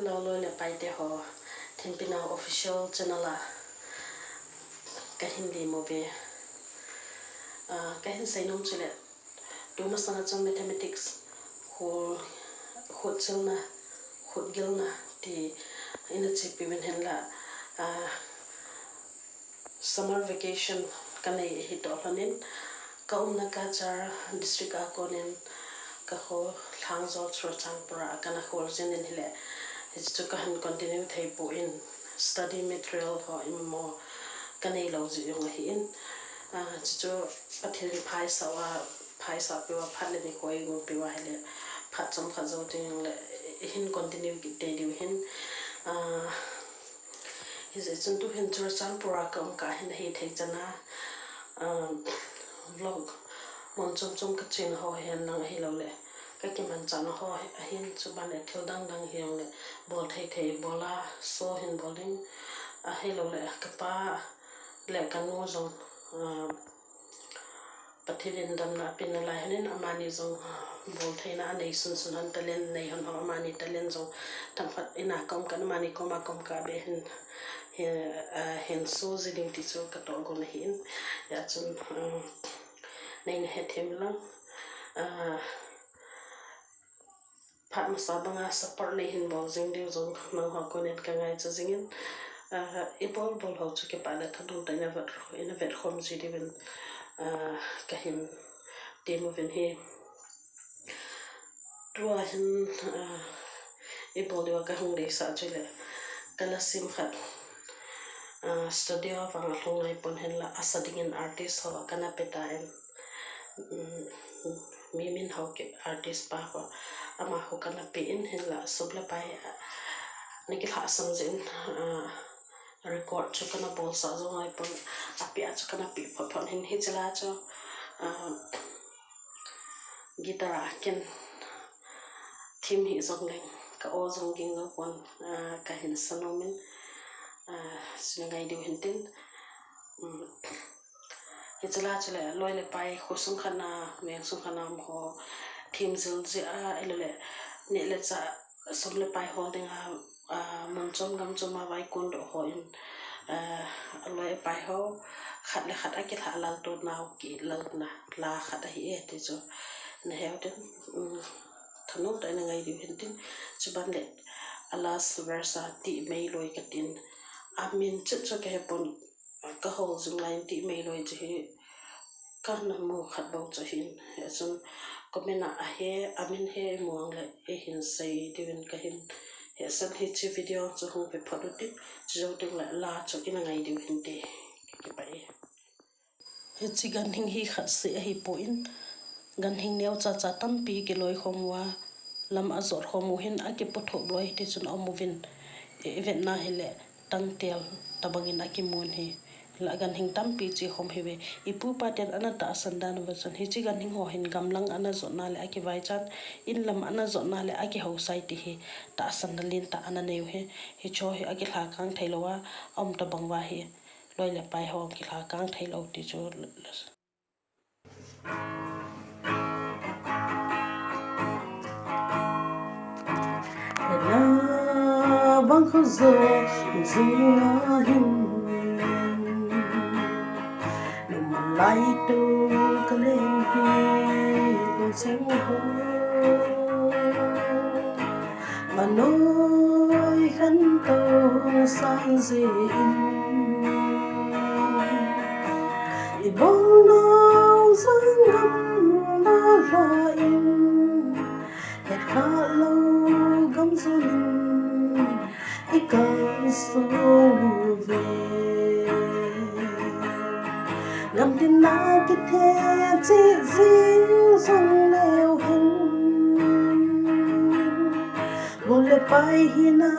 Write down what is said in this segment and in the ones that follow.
Lolo le paite ho Thempinao official channel la kahin di mo be kahin sai nom chile duma sana chang mathematics hot chilna hot gilna ti ina chipi ben henla summer vacation kanai hit olanin kaumna ka char district a konin ka ho thangzo thro changpura kana hol jenin hile it's to can continue thai po in study material ho immo kanai lo ji yung hin chu pathil phai sa pe wa phale ni koi go pe wa hele phat cham kha zo ting le hin continue ki te diu hin his it's to hin thro changpura kam ka hin hi thai chana vlog mon chom ka chin ho hen nang hi lo le cái man chan ho hin chu ban e thil dang hiang le bol thei bola so hin bowling hello le kapa le kanu zong pathilin dam na pin la hanin amani zong bol thei na nei sun han talen nei hon amani talen zong tam khat ina kom kan mani koma kom ka be hin so ziding ti chu ka to gon hin ya chun nei na he them lang Pat masabanga support le hin bol jing diu zong nang ho konet ka ngai cha jingin bol ho chu ke pa la thadu ta ina vet khom ji diven ka hin demo ven he tua hin bol diwa ka hung de sa chule kala sim khat studio wang hlong lai pon hen la asading an artist ho kana petain mimin how ke artist pa ko ama ho kana pe in hela sobla pai nikil ha samjin record chu kana bol sa zo ngai pon apia chu kana pi phon hin hi chela cho guitar ken thim hi zong leng ka o zong ging zo pon ka hin sanomin singai diu hin tin Hitala chile loile pai khosung khana meng sung khana mo team zil ji elele ne le cha somle pai holding mon chom gam choma vai kon do ho in loi pai ho khat le khat akil halal to naw ki lal na la khat hi e ti cho ne heu den thano ta na ngai di hintin chuban le alas versa ti mei loi katin amin chu ke pon ka hol zum line ti mei loi ji ka na mo khat bau cha hin chun komena a he amin he muang le e hin sei diwen ka hin he san hi chi video chu hu pe photo ti chu ting la chu ina ngai diu hin te ki pai he chi gan hing hi khat se hi po in gan hing neu cha tam pi ki loi khomwa lam azor khomu hin a ki potho loi ti chun amovin event na hele tangtel tabangin akimun he la gan hing tam pi chi khom hewe ipu paten anata sandan wasan hi chi gan hing ho hin gamlang ana zona le aki vai chan in lam ana zona le aki ho sai ti hi ta sandalin ta ana neu he hi cho hi aki hla kang thailowa om ta bangwa hi loi le pai ho ki hla kang thailo ti chu Lenna vangkho sunga hin lai tu kalen pi con sing ho manoi khan to san zin i bong nau sang gam na la in het kha lo gam zun i kan so ve ngam tin na ki the chi zing song leo hin bole pai hina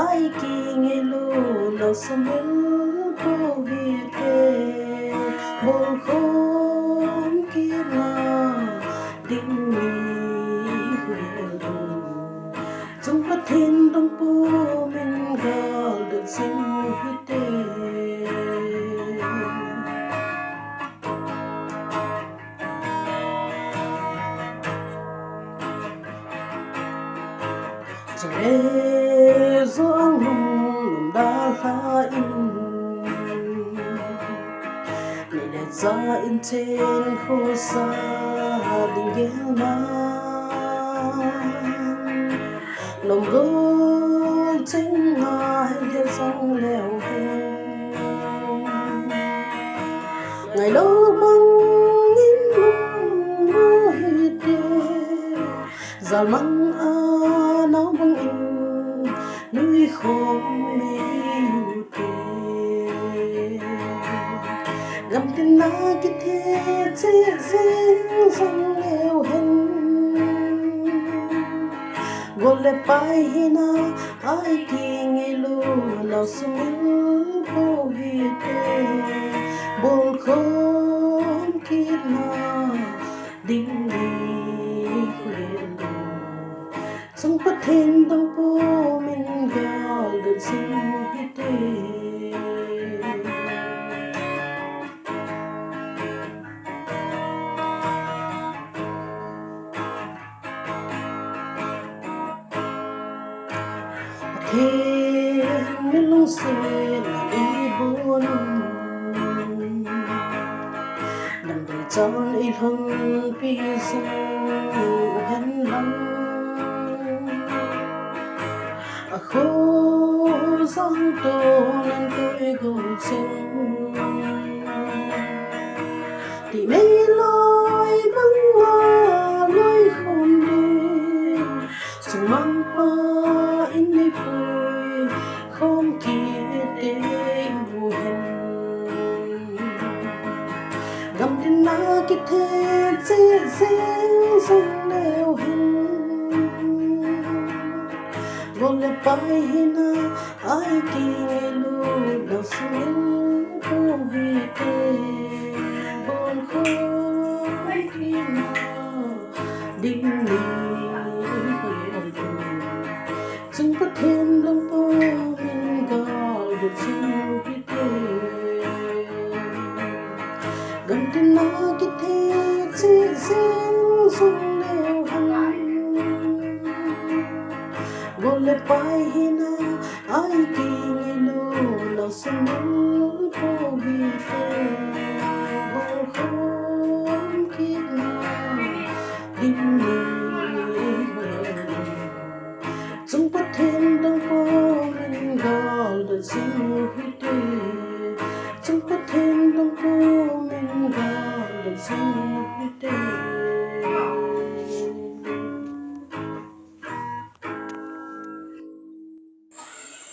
ai ki ngelu lo samul ko vi te bol khom ki na ding ni hu chung pa thin dong pu min gal de sing hi te sa in trên khô sa đình ghé na lòng gấu chính ngài điên sông leo hên ngày lâu băng in mơ hít già măng náo băng in núi khô mê gầm tin na cái thế chế riêng sông leo hên gồm lệ bay hina ai kia nghe lu nào sung bố hi tê bồn khôn kia na đinh đi khuyên đồ sung bắt thêm đông bố mình gạo được sung hi tê thế mình luôn xuyên đi buồn nằm đầy tròn ít hơn pi sông hân lắm khô giang tô nên tôi gồng sinh thì mấy lối băng lối không đi sung măng hoa in đi vui không kia tên mùi hình gầm tin na cái thế dễ dàng sông leo hình vô lệ bay hina ai kia lu đầu xuống vô hi tê bồn khô kia đinh đi chúng có thêm lòng bố mình gọi được chung hi tê gần tin na cái thế dễ dàng sông leo hẳn vô lệ bay hina ai kia nghe lu nào sông bố hi tê bồn khôn kia đinh đi chúng bắt thêm đông bố mình gọi được chung hi tê chúng bắt thêm đông bố mình gọi được chung hi tê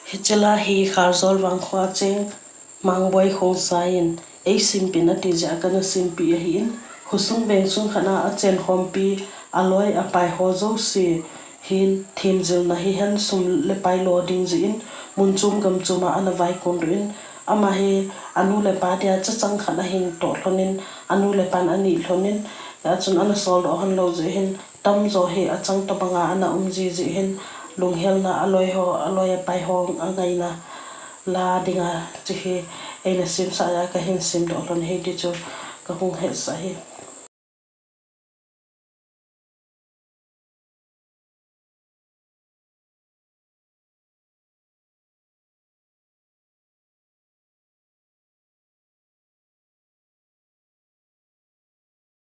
Hechela hi kharzol vangkho cheng mangboi khong sain ei simpi na ti ja kana simpi hin husung beng chung khana a chen khompi aloi apai ho zo si hin thimzil na hi han sum le pai loading zin munchum gam chuma ana vai kondrin ama he anu le pa dia cha chang khana hin to thlonin anu le pan ani thlonin ya chun ana sol do han lo je hin tam zo he achang to banga ana umji ji hin lunghel na aloi pai ho angai na la dinga chi he ena sim sa ya ka hin sim do thon he di chu ka hung he sa he